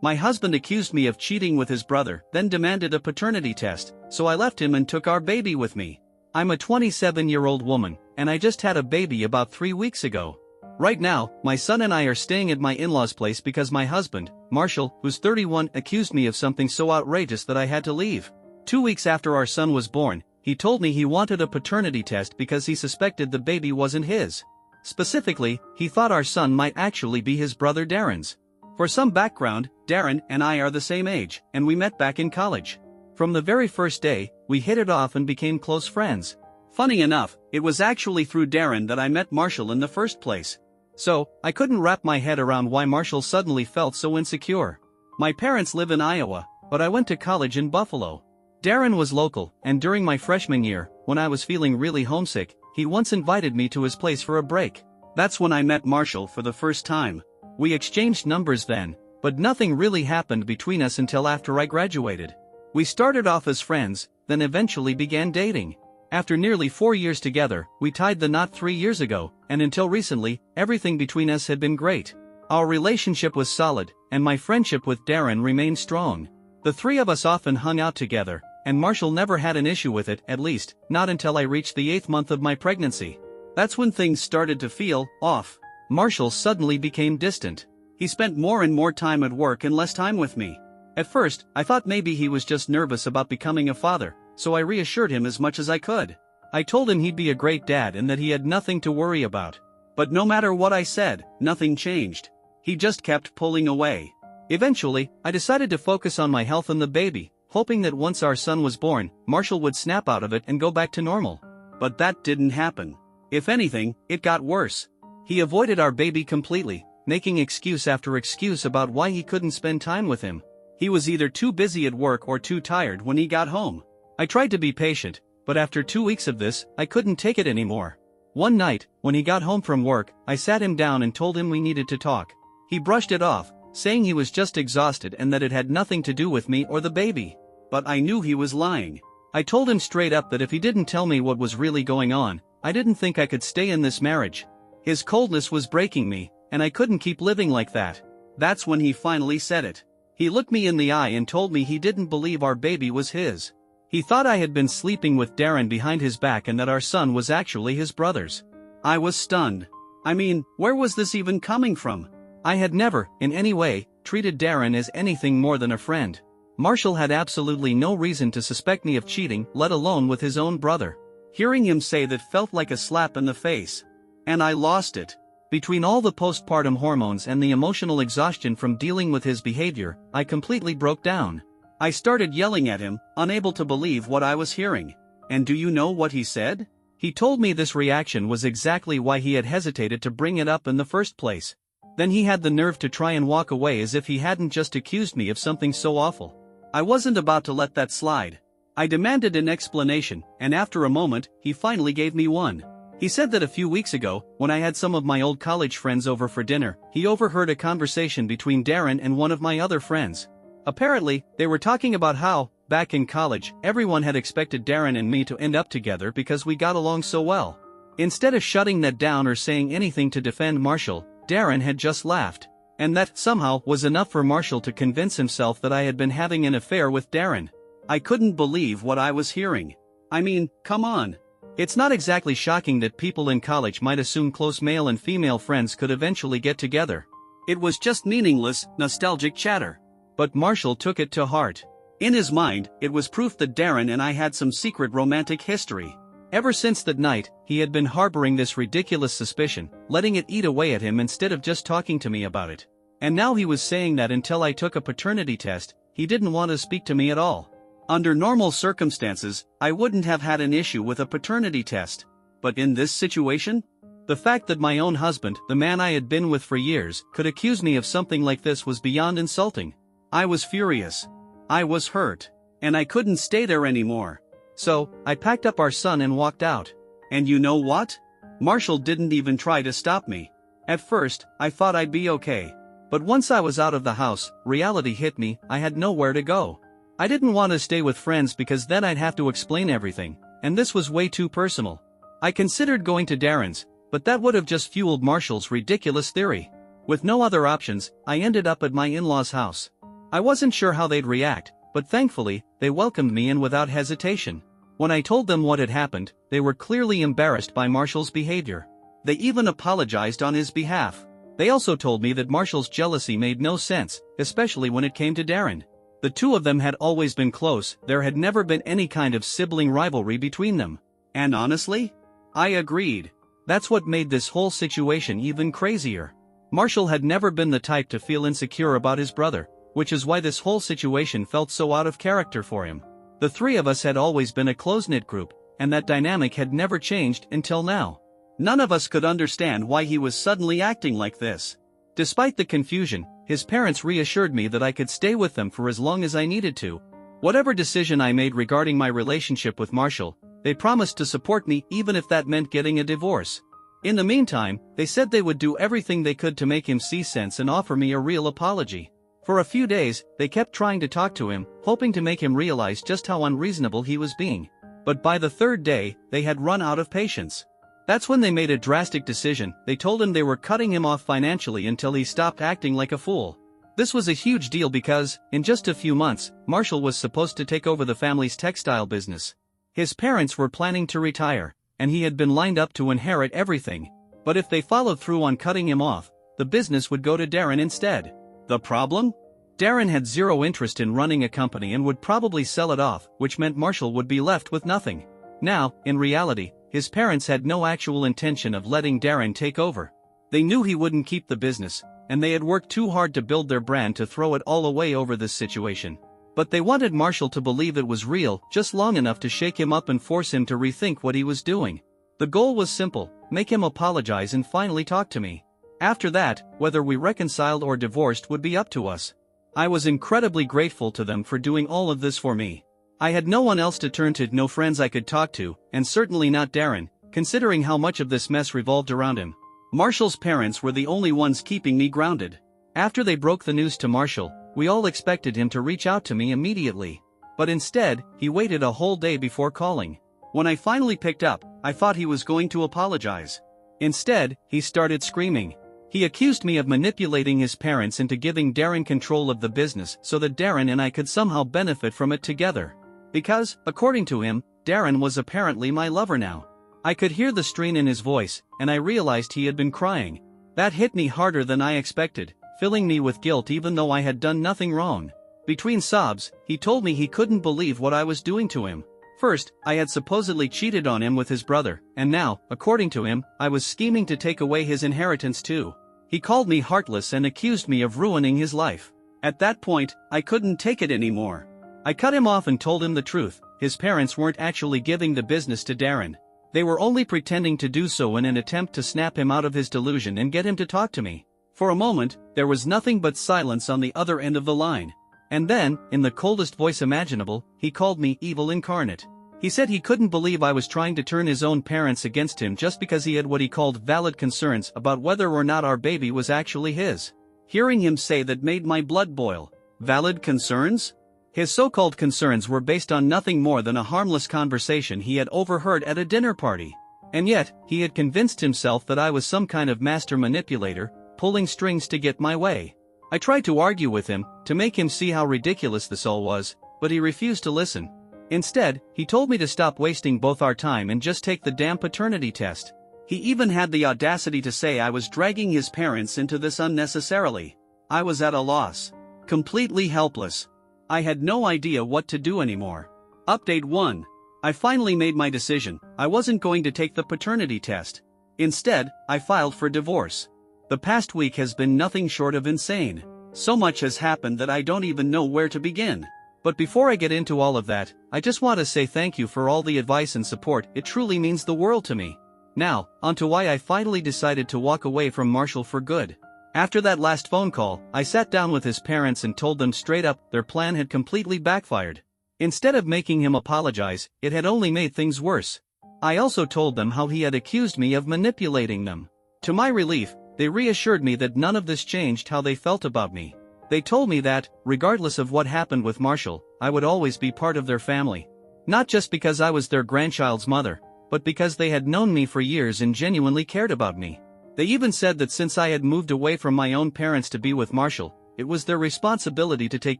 My husband accused me of cheating with his brother, then demanded a paternity test, so I left him and took our baby with me. I'm a 27-year-old woman, and I just had a baby about 3 weeks ago. Right now, my son and I are staying at my in-laws' place because my husband, Marshall, who's 31, accused me of something so outrageous that I had to leave. 2 weeks after our son was born, he told me he wanted a paternity test because he suspected the baby wasn't his. Specifically, he thought our son might actually be his brother Darren's. For some background, Darren and I are the same age, and we met back in college. From the very first day, we hit it off and became close friends. Funny enough, it was actually through Darren that I met Marshall in the first place. So, I couldn't wrap my head around why Marshall suddenly felt so insecure. My parents live in Iowa, but I went to college in Buffalo. Darren was local, and during my freshman year, when I was feeling really homesick, he once invited me to his place for a break. That's when I met Marshall for the first time. We exchanged numbers then, but nothing really happened between us until after I graduated. We started off as friends, then eventually began dating. After nearly 4 years together, we tied the knot 3 years ago, and until recently, everything between us had been great. Our relationship was solid, and my friendship with Darren remained strong. The three of us often hung out together, and Marshall never had an issue with it, at least, not until I reached the 8th month of my pregnancy. That's when things started to feel off. Marshall suddenly became distant. He spent more and more time at work and less time with me. At first, I thought maybe he was just nervous about becoming a father, so I reassured him as much as I could. I told him he'd be a great dad and that he had nothing to worry about. But no matter what I said, nothing changed. He just kept pulling away. Eventually, I decided to focus on my health and the baby, hoping that once our son was born, Marshall would snap out of it and go back to normal. But that didn't happen. If anything, it got worse. He avoided our baby completely, making excuse after excuse about why he couldn't spend time with him. He was either too busy at work or too tired when he got home. I tried to be patient, but after 2 weeks of this, I couldn't take it anymore. One night, when he got home from work, I sat him down and told him we needed to talk. He brushed it off, saying he was just exhausted and that it had nothing to do with me or the baby. But I knew he was lying. I told him straight up that if he didn't tell me what was really going on, I didn't think I could stay in this marriage. His coldness was breaking me, and I couldn't keep living like that. That's when he finally said it. He looked me in the eye and told me he didn't believe our baby was his. He thought I had been sleeping with Darren behind his back and that our son was actually his brother's. I was stunned. I mean, where was this even coming from? I had never, in any way, treated Darren as anything more than a friend. Marshall had absolutely no reason to suspect me of cheating, let alone with his own brother. Hearing him say that felt like a slap in the face. And I lost it. Between all the postpartum hormones and the emotional exhaustion from dealing with his behavior, I completely broke down. I started yelling at him, unable to believe what I was hearing. And do you know what he said? He told me this reaction was exactly why he had hesitated to bring it up in the first place. Then he had the nerve to try and walk away as if he hadn't just accused me of something so awful. I wasn't about to let that slide. I demanded an explanation, and after a moment, he finally gave me one. He said that a few weeks ago, when I had some of my old college friends over for dinner, he overheard a conversation between Darren and one of my other friends. Apparently, they were talking about how, back in college, everyone had expected Darren and me to end up together because we got along so well. Instead of shutting that down or saying anything to defend Marshall, Darren had just laughed. And that, somehow, was enough for Marshall to convince himself that I had been having an affair with Darren. I couldn't believe what I was hearing. I mean, come on. It's not exactly shocking that people in college might assume close male and female friends could eventually get together. It was just meaningless, nostalgic chatter. But Marshall took it to heart. In his mind, it was proof that Darren and I had some secret romantic history. Ever since that night, he had been harboring this ridiculous suspicion, letting it eat away at him instead of just talking to me about it. And now he was saying that until I took a paternity test, he didn't want to speak to me at all. Under normal circumstances, I wouldn't have had an issue with a paternity test. But in this situation? The fact that my own husband, the man I had been with for years, could accuse me of something like this was beyond insulting. I was furious. I was hurt. And I couldn't stay there anymore. So, I packed up our son and walked out. And you know what? Marshall didn't even try to stop me. At first, I thought I'd be okay. But once I was out of the house, reality hit me. I had nowhere to go. I didn't want to stay with friends because then I'd have to explain everything, and this was way too personal. I considered going to Darren's, but that would have just fueled Marshall's ridiculous theory. With no other options, I ended up at my in-laws' house. I wasn't sure how they'd react, but thankfully, they welcomed me in without hesitation. When I told them what had happened, they were clearly embarrassed by Marshall's behavior. They even apologized on his behalf. They also told me that Marshall's jealousy made no sense, especially when it came to Darren. The two of them had always been close, there had never been any kind of sibling rivalry between them. And honestly, I agreed. That's what made this whole situation even crazier. Marshall had never been the type to feel insecure about his brother, which is why this whole situation felt so out of character for him. The three of us had always been a close-knit group, and that dynamic had never changed until now. None of us could understand why he was suddenly acting like this. Despite the confusion, his parents reassured me that I could stay with them for as long as I needed to. Whatever decision I made regarding my relationship with Marshall, they promised to support me even if that meant getting a divorce. In the meantime, they said they would do everything they could to make him see sense and offer me a real apology. For a few days, they kept trying to talk to him, hoping to make him realize just how unreasonable he was being. But by the third day, they had run out of patience. That's when they made a drastic decision. They told him they were cutting him off financially until he stopped acting like a fool. This was a huge deal because, in just a few months, Marshall was supposed to take over the family's textile business. His parents were planning to retire, and he had been lined up to inherit everything. But if they followed through on cutting him off, the business would go to Darren instead. The problem? Darren had zero interest in running a company and would probably sell it off, which meant Marshall would be left with nothing. Now, in reality, his parents had no actual intention of letting Darren take over. They knew he wouldn't keep the business, and they had worked too hard to build their brand to throw it all away over this situation. But they wanted Marshall to believe it was real, just long enough to shake him up and force him to rethink what he was doing. The goal was simple: make him apologize and finally talk to me. After that, whether we reconciled or divorced would be up to us. I was incredibly grateful to them for doing all of this for me. I had no one else to turn to, no friends I could talk to, and certainly not Darren, considering how much of this mess revolved around him. Marshall's parents were the only ones keeping me grounded. After they broke the news to Marshall, we all expected him to reach out to me immediately. But instead, he waited a whole day before calling. When I finally picked up, I thought he was going to apologize. Instead, he started screaming. He accused me of manipulating his parents into giving Darren control of the business so that Darren and I could somehow benefit from it together. Because, according to him, Darren was apparently my lover now. I could hear the strain in his voice, and I realized he had been crying. That hit me harder than I expected, filling me with guilt even though I had done nothing wrong. Between sobs, he told me he couldn't believe what I was doing to him. First, I had supposedly cheated on him with his brother, and now, according to him, I was scheming to take away his inheritance too. He called me heartless and accused me of ruining his life. At that point, I couldn't take it anymore. I cut him off and told him the truth: his parents weren't actually giving the business to Darren. They were only pretending to do so in an attempt to snap him out of his delusion and get him to talk to me. For a moment, there was nothing but silence on the other end of the line. And then, in the coldest voice imaginable, he called me evil incarnate. He said he couldn't believe I was trying to turn his own parents against him just because he had what he called valid concerns about whether or not our baby was actually his. Hearing him say that made my blood boil. Valid concerns? His so-called concerns were based on nothing more than a harmless conversation he had overheard at a dinner party. And yet, he had convinced himself that I was some kind of master manipulator, pulling strings to get my way. I tried to argue with him, to make him see how ridiculous this all was, but he refused to listen. Instead, he told me to stop wasting both our time and just take the damn paternity test. He even had the audacity to say I was dragging his parents into this unnecessarily. I was at a loss. Completely helpless. I had no idea what to do anymore. Update 1. I finally made my decision. I wasn't going to take the paternity test. Instead, I filed for divorce. The past week has been nothing short of insane. So much has happened that I don't even know where to begin. But before I get into all of that, I just want to say thank you for all the advice and support. It truly means the world to me. Now, on to why I finally decided to walk away from Marshall for good. After that last phone call, I sat down with his parents and told them straight up their plan had completely backfired. Instead of making him apologize, it had only made things worse. I also told them how he had accused me of manipulating them. To my relief, they reassured me that none of this changed how they felt about me. They told me that, regardless of what happened with Marshall, I would always be part of their family. Not just because I was their grandchild's mother, but because they had known me for years and genuinely cared about me. They even said that since I had moved away from my own parents to be with Marshall, it was their responsibility to take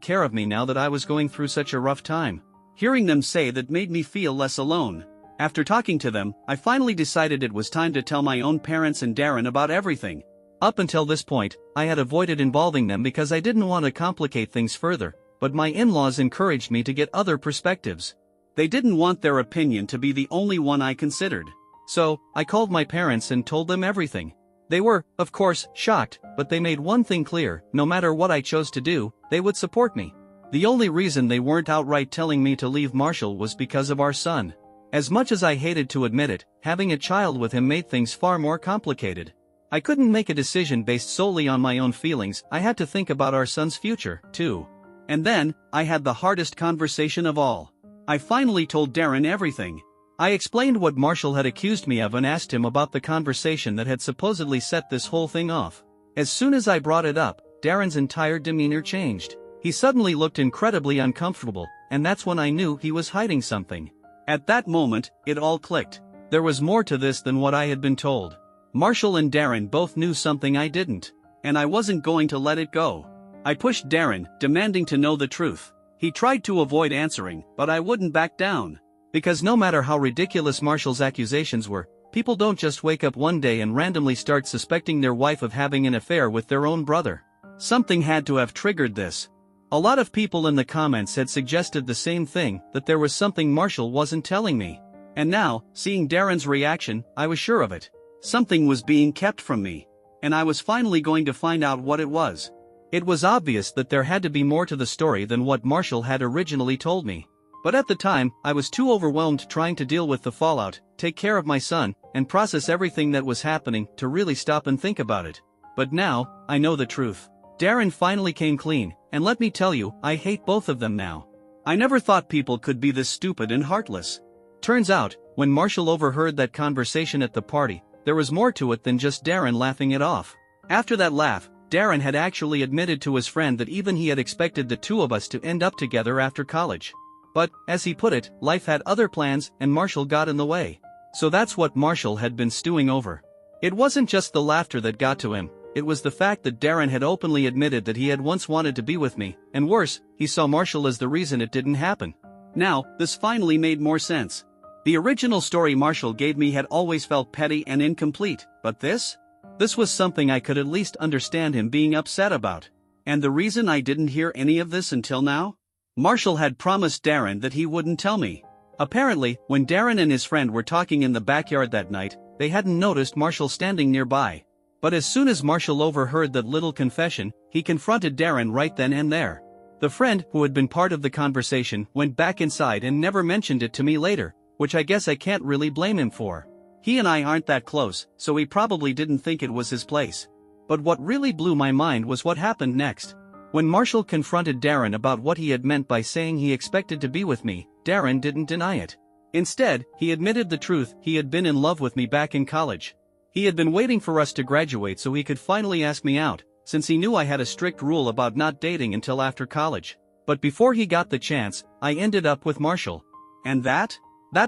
care of me now that I was going through such a rough time. Hearing them say that made me feel less alone. After talking to them, I finally decided it was time to tell my own parents and Darren about everything. Up until this point, I had avoided involving them because I didn't want to complicate things further, but my in-laws encouraged me to get other perspectives. They didn't want their opinion to be the only one I considered. So, I called my parents and told them everything. They were, of course, shocked, but they made one thing clear: no matter what I chose to do, they would support me. The only reason they weren't outright telling me to leave Marshall was because of our son. As much as I hated to admit it, having a child with him made things far more complicated. I couldn't make a decision based solely on my own feelings. I had to think about our son's future, too. And then, I had the hardest conversation of all. I finally told Darren everything. I explained what Marshall had accused me of and asked him about the conversation that had supposedly set this whole thing off. As soon as I brought it up, Darren's entire demeanor changed. He suddenly looked incredibly uncomfortable, and that's when I knew he was hiding something. At that moment, it all clicked. There was more to this than what I had been told. Marshall and Darren both knew something I didn't, and I wasn't going to let it go. I pushed Darren, demanding to know the truth. He tried to avoid answering, but I wouldn't back down. Because no matter how ridiculous Marshall's accusations were, people don't just wake up one day and randomly start suspecting their wife of having an affair with their own brother. Something had to have triggered this. A lot of people in the comments had suggested the same thing, that there was something Marshall wasn't telling me. And now, seeing Darren's reaction, I was sure of it. Something was being kept from me. And I was finally going to find out what it was. It was obvious that there had to be more to the story than what Marshall had originally told me. But at the time, I was too overwhelmed trying to deal with the fallout, take care of my son, and process everything that was happening to really stop and think about it. But now, I know the truth. Darren finally came clean, and let me tell you, I hate both of them now. I never thought people could be this stupid and heartless. Turns out, when Marshall overheard that conversation at the party, there was more to it than just Darren laughing it off. After that laugh, Darren had actually admitted to his friend that even he had expected the two of us to end up together after college. But, as he put it, life had other plans and Marshall got in the way. So that's what Marshall had been stewing over. It wasn't just the laughter that got to him. It was the fact that Darren had openly admitted that he had once wanted to be with me, and worse, he saw Marshall as the reason it didn't happen. Now, this finally made more sense. The original story Marshall gave me had always felt petty and incomplete, but this? This was something I could at least understand him being upset about. And the reason I didn't hear any of this until now? Marshall had promised Darren that he wouldn't tell me. Apparently, when Darren and his friend were talking in the backyard that night, they hadn't noticed Marshall standing nearby. But as soon as Marshall overheard that little confession, he confronted Darren right then and there. The friend, who had been part of the conversation, went back inside and never mentioned it to me later, which I guess I can't really blame him for. He and I aren't that close, so he probably didn't think it was his place. But what really blew my mind was what happened next. When Marshall confronted Darren about what he had meant by saying he expected to be with me, Darren didn't deny it. Instead, he admitted the truth: he had been in love with me back in college. He had been waiting for us to graduate so he could finally ask me out, since he knew I had a strict rule about not dating until after college. But before he got the chance, I ended up with Marshall. And that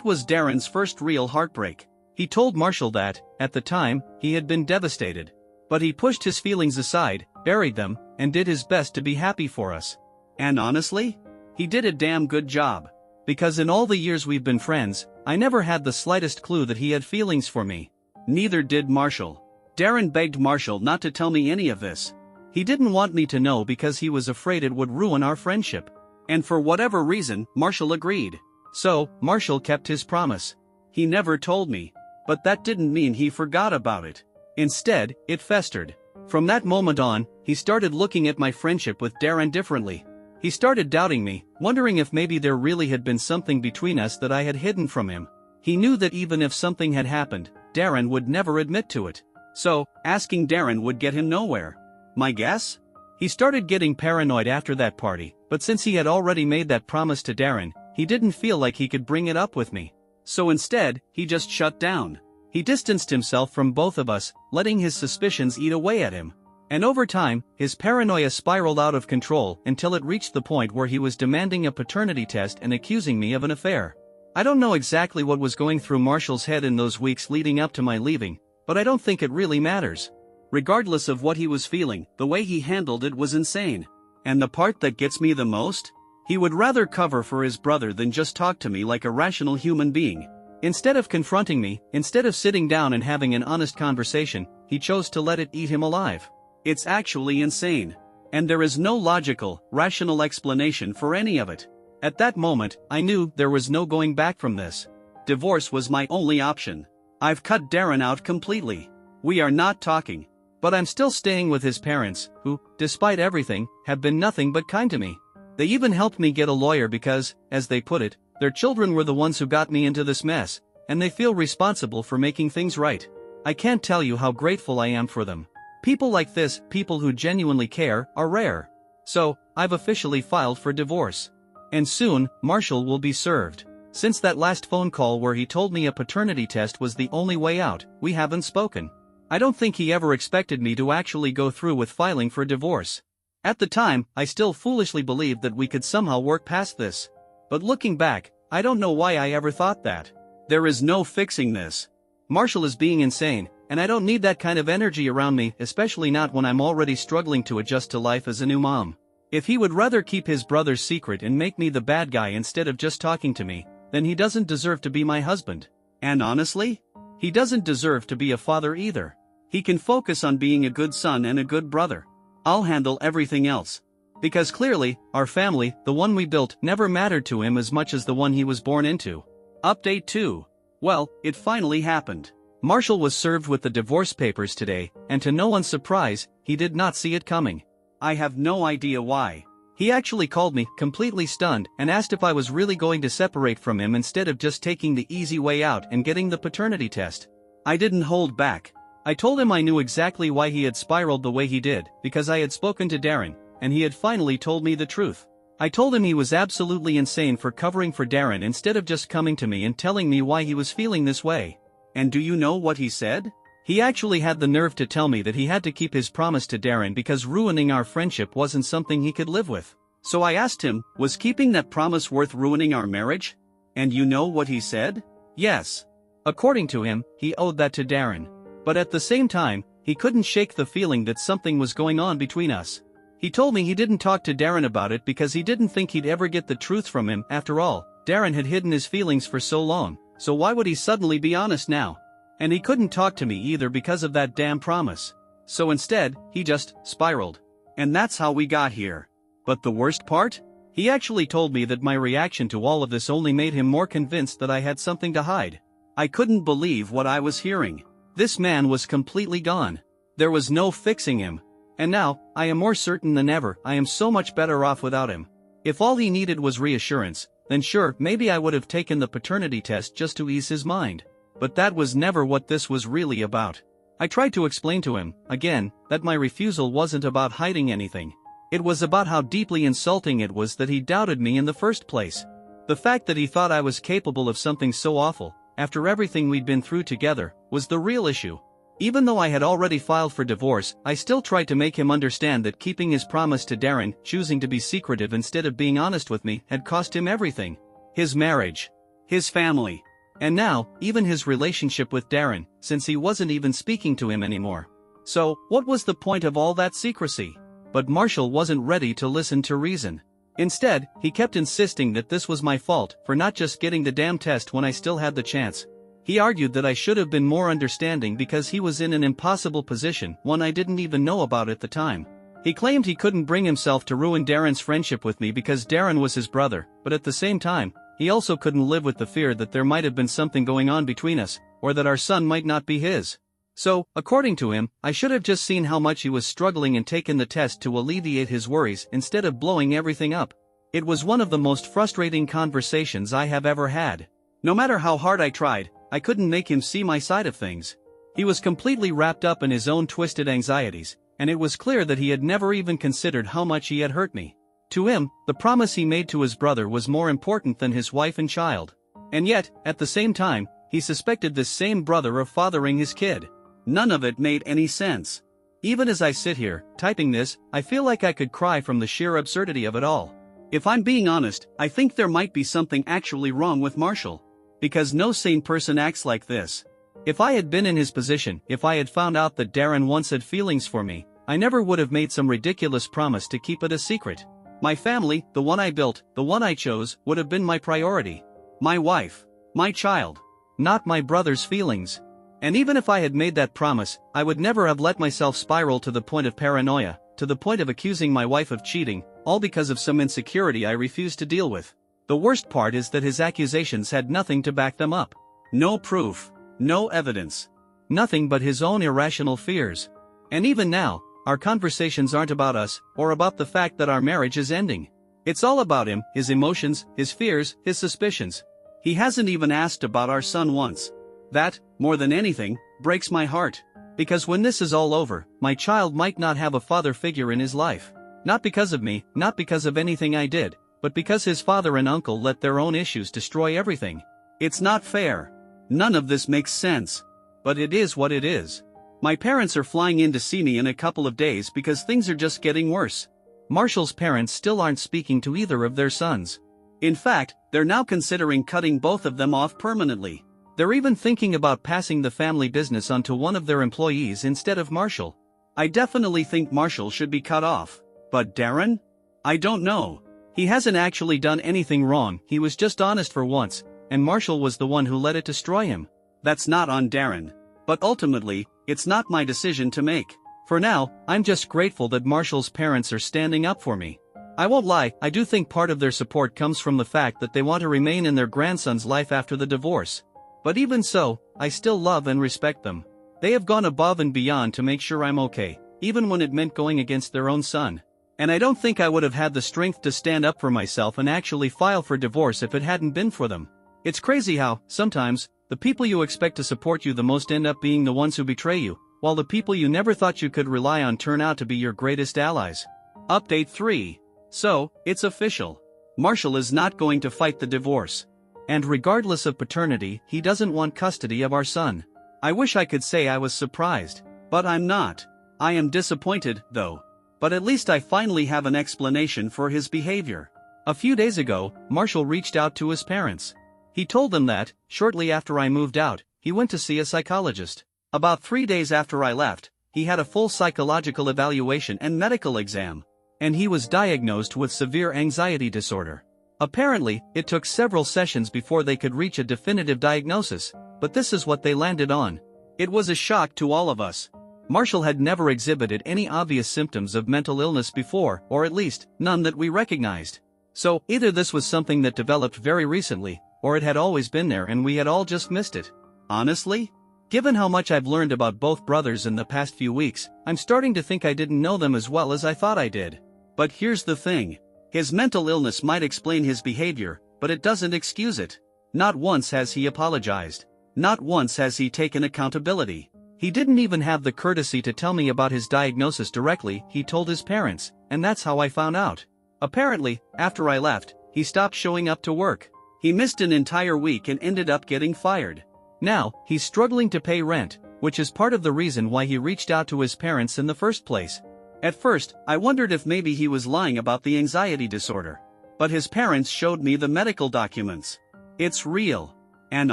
was Darren's first real heartbreak. He told Marshall that, at the time, he had been devastated. But he pushed his feelings aside, buried them, and did his best to be happy for us. And honestly, he did a damn good job. Because in all the years we've been friends, I never had the slightest clue that he had feelings for me. Neither did Marshall. Darren begged Marshall not to tell me any of this. He didn't want me to know because he was afraid it would ruin our friendship. And for whatever reason, Marshall agreed. So, Marshall kept his promise. He never told me. But that didn't mean he forgot about it. Instead, it festered. From that moment on, he started looking at my friendship with Darren differently. He started doubting me, wondering if maybe there really had been something between us that I had hidden from him. He knew that even if something had happened, Darren would never admit to it. So, asking Darren would get him nowhere. My guess? He started getting paranoid after that party, but since he had already made that promise to Darren, he didn't feel like he could bring it up with me. So instead, he just shut down. He distanced himself from both of us, letting his suspicions eat away at him. And over time, his paranoia spiraled out of control until it reached the point where he was demanding a paternity test and accusing me of an affair. I don't know exactly what was going through Marshall's head in those weeks leading up to my leaving, but I don't think it really matters. Regardless of what he was feeling, the way he handled it was insane. And the part that gets me the most? He would rather cover for his brother than just talk to me like a rational human being. Instead of confronting me, instead of sitting down and having an honest conversation, he chose to let it eat him alive. It's actually insane. And there is no logical, rational explanation for any of it. At that moment, I knew there was no going back from this. Divorce was my only option. I've cut Darren out completely. We are not talking. But I'm still staying with his parents, who, despite everything, have been nothing but kind to me. They even helped me get a lawyer because, as they put it, their children were the ones who got me into this mess, and they feel responsible for making things right. I can't tell you how grateful I am for them. People like this, people who genuinely care, are rare. So, I've officially filed for divorce. And soon, Marshall will be served. Since that last phone call where he told me a paternity test was the only way out, we haven't spoken. I don't think he ever expected me to actually go through with filing for divorce. At the time, I still foolishly believed that we could somehow work past this. But looking back, I don't know why I ever thought that. There is no fixing this. Marshall is being insane, and I don't need that kind of energy around me, especially not when I'm already struggling to adjust to life as a new mom. If he would rather keep his brother's secret and make me the bad guy instead of just talking to me, then he doesn't deserve to be my husband. And honestly, he doesn't deserve to be a father either. He can focus on being a good son and a good brother. I'll handle everything else. Because clearly, our family, the one we built, never mattered to him as much as the one he was born into. Update 2. Well, it finally happened. Marshall was served with the divorce papers today, and to no one's surprise, he did not see it coming. I have no idea why. He actually called me, completely stunned, and asked if I was really going to separate from him instead of just taking the easy way out and getting the paternity test. I didn't hold back. I told him I knew exactly why he had spiraled the way he did, because I had spoken to Darren, and he had finally told me the truth. I told him he was absolutely insane for covering for Darren instead of just coming to me and telling me why he was feeling this way. And do you know what he said? He actually had the nerve to tell me that he had to keep his promise to Darren because ruining our friendship wasn't something he could live with. So I asked him, was keeping that promise worth ruining our marriage? And you know what he said? Yes. According to him, he owed that to Darren. But at the same time, he couldn't shake the feeling that something was going on between us. He told me he didn't talk to Darren about it because he didn't think he'd ever get the truth from him. After all, Darren had hidden his feelings for so long, so why would he suddenly be honest now? And he couldn't talk to me either because of that damn promise. So instead, he just spiraled. And that's how we got here. But the worst part? He actually told me that my reaction to all of this only made him more convinced that I had something to hide. I couldn't believe what I was hearing. This man was completely gone. There was no fixing him. And now, I am more certain than ever I am so much better off without him. If all he needed was reassurance, then sure, maybe I would have taken the paternity test just to ease his mind. But that was never what this was really about. I tried to explain to him, again, that my refusal wasn't about hiding anything. It was about how deeply insulting it was that he doubted me in the first place. The fact that he thought I was capable of something so awful, after everything we'd been through together, was the real issue. Even though I had already filed for divorce, I still tried to make him understand that keeping his promise to Darren, choosing to be secretive instead of being honest with me, had cost him everything. His marriage. His family. And now, even his relationship with Darren, since he wasn't even speaking to him anymore. So, what was the point of all that secrecy? But Marshall wasn't ready to listen to reason. Instead, he kept insisting that this was my fault for not just getting the damn test when I still had the chance. He argued that I should have been more understanding because he was in an impossible position, one I didn't even know about at the time. He claimed he couldn't bring himself to ruin Darren's friendship with me because Darren was his brother, but at the same time, he also couldn't live with the fear that there might have been something going on between us, or that our son might not be his. So, according to him, I should have just seen how much he was struggling and taken the test to alleviate his worries instead of blowing everything up. It was one of the most frustrating conversations I have ever had. No matter how hard I tried, I couldn't make him see my side of things. He was completely wrapped up in his own twisted anxieties, and it was clear that he had never even considered how much he had hurt me. To him, the promise he made to his brother was more important than his wife and child. And yet, at the same time, he suspected this same brother of fathering his kid. None of it made any sense. Even as I sit here, typing this, I feel like I could cry from the sheer absurdity of it all. If I'm being honest, I think there might be something actually wrong with Marshall. Because no sane person acts like this. If I had been in his position, if I had found out that Darren once had feelings for me, I never would have made some ridiculous promise to keep it a secret. My family, the one I built, the one I chose, would have been my priority. My wife. My child. Not my brother's feelings. And even if I had made that promise, I would never have let myself spiral to the point of paranoia, to the point of accusing my wife of cheating, all because of some insecurity I refused to deal with. The worst part is that his accusations had nothing to back them up. No proof. No evidence. Nothing but his own irrational fears. And even now, our conversations aren't about us, or about the fact that our marriage is ending. It's all about him, his emotions, his fears, his suspicions. He hasn't even asked about our son once. That, more than anything, breaks my heart. Because when this is all over, my child might not have a father figure in his life. Not because of me, not because of anything I did, but because his father and uncle let their own issues destroy everything. It's not fair. None of this makes sense. But it is what it is. My parents are flying in to see me in a couple of days because things are just getting worse. Marshall's parents still aren't speaking to either of their sons. In fact, they're now considering cutting both of them off permanently. They're even thinking about passing the family business onto one of their employees instead of Marshall. I definitely think Marshall should be cut off. But Darren? I don't know. He hasn't actually done anything wrong, he was just honest for once, and Marshall was the one who let it destroy him. That's not on Darren. But ultimately, it's not my decision to make. For now, I'm just grateful that Marshall's parents are standing up for me. I won't lie, I do think part of their support comes from the fact that they want to remain in their grandson's life after the divorce. But even so, I still love and respect them. They have gone above and beyond to make sure I'm okay, even when it meant going against their own son. And I don't think I would have had the strength to stand up for myself and actually file for divorce if it hadn't been for them. It's crazy how, sometimes, the people you expect to support you the most end up being the ones who betray you, while the people you never thought you could rely on turn out to be your greatest allies. Update 3. So, it's official. Marshall is not going to fight the divorce. And regardless of paternity, he doesn't want custody of our son. I wish I could say I was surprised, but I'm not. I am disappointed, though. But at least I finally have an explanation for his behavior. A few days ago, Marshall reached out to his parents. He told them that, shortly after I moved out, he went to see a psychologist. About 3 days after I left, he had a full psychological evaluation and medical exam. And he was diagnosed with severe anxiety disorder. Apparently, it took several sessions before they could reach a definitive diagnosis, but this is what they landed on. It was a shock to all of us. Marshall had never exhibited any obvious symptoms of mental illness before, or at least, none that we recognized. So, either this was something that developed very recently, or it had always been there and we had all just missed it. Honestly? Given how much I've learned about both brothers in the past few weeks, I'm starting to think I didn't know them as well as I thought I did. But here's the thing. His mental illness might explain his behavior, but it doesn't excuse it. Not once has he apologized. Not once has he taken accountability. He didn't even have the courtesy to tell me about his diagnosis directly, he told his parents, and that's how I found out. Apparently, after I left, he stopped showing up to work. He missed an entire week and ended up getting fired. Now, he's struggling to pay rent, which is part of the reason why he reached out to his parents in the first place. At first, I wondered if maybe he was lying about the anxiety disorder. But his parents showed me the medical documents. It's real. And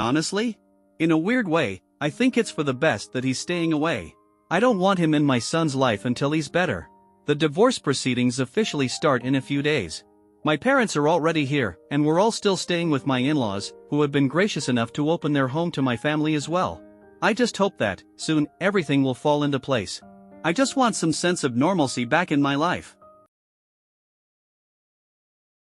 honestly, in a weird way, I think it's for the best that he's staying away. I don't want him in my son's life until he's better. The divorce proceedings officially start in a few days. My parents are already here, and we're all still staying with my in-laws, who have been gracious enough to open their home to my family as well. I just hope that, soon, everything will fall into place. I just want some sense of normalcy back in my life.